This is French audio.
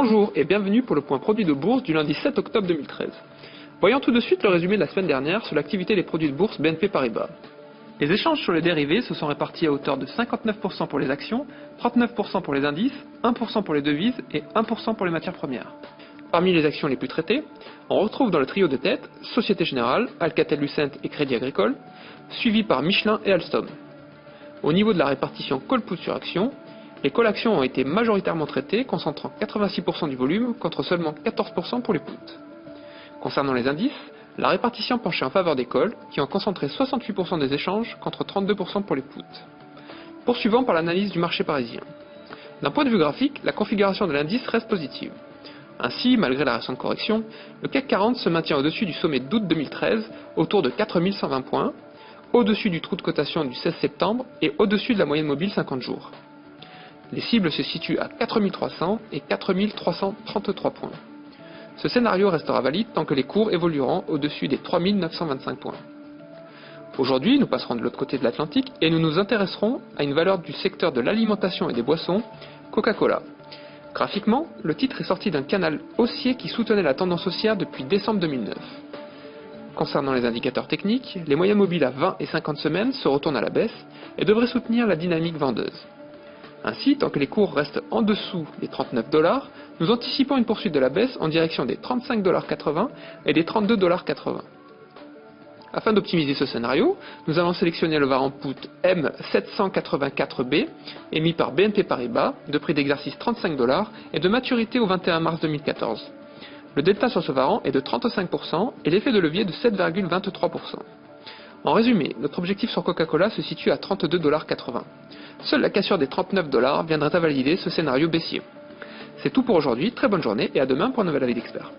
Bonjour et bienvenue pour le point produit de bourse du lundi 7 octobre 2013. Voyons tout de suite le résumé de la semaine dernière sur l'activité des produits de bourse BNP Paribas. Les échanges sur les dérivés se sont répartis à hauteur de 59% pour les actions, 39% pour les indices, 1% pour les devises et 1% pour les matières premières. Parmi les actions les plus traitées, on retrouve dans le trio de tête Société Générale, Alcatel-Lucent et Crédit Agricole, suivi par Michelin et Alstom. Au niveau de la répartition call-put sur action, les call actions ont été majoritairement traitées, concentrant 86% du volume contre seulement 14% pour les puts. Concernant les indices, la répartition penchait en faveur des calls, qui ont concentré 68% des échanges contre 32% pour les puts. Poursuivant par l'analyse du marché parisien. D'un point de vue graphique, la configuration de l'indice reste positive. Ainsi, malgré la récente correction, le CAC 40 se maintient au-dessus du sommet d'août 2013, autour de 4120 points, au-dessus du trou de cotation du 16 septembre et au-dessus de la moyenne mobile 50 jours. Les cibles se situent à 4300 et 4333 points. Ce scénario restera valide tant que les cours évolueront au-dessus des 3925 points. Aujourd'hui, nous passerons de l'autre côté de l'Atlantique et nous nous intéresserons à une valeur du secteur de l'alimentation et des boissons, Coca-Cola. Graphiquement, le titre est sorti d'un canal haussier qui soutenait la tendance haussière depuis décembre 2009. Concernant les indicateurs techniques, les moyennes mobiles à 20 et 50 semaines se retournent à la baisse et devraient soutenir la dynamique vendeuse. Ainsi, tant que les cours restent en dessous des 39 $, nous anticipons une poursuite de la baisse en direction des 35,80 $ et des 32,80 $. Afin d'optimiser ce scénario, nous allons sélectionner le variant put M784B, émis par BNP Paribas, de prix d'exercice 35 $ et de maturité au 21 mars 2014. Le delta sur ce variant est de 35% et l'effet de levier de 7,23%. En résumé, notre objectif sur Coca-Cola se situe à 32,80 $. Seule la cassure des 39 $ viendrait à valider ce scénario baissier. C'est tout pour aujourd'hui, très bonne journée et à demain pour un nouvel avis d'expert.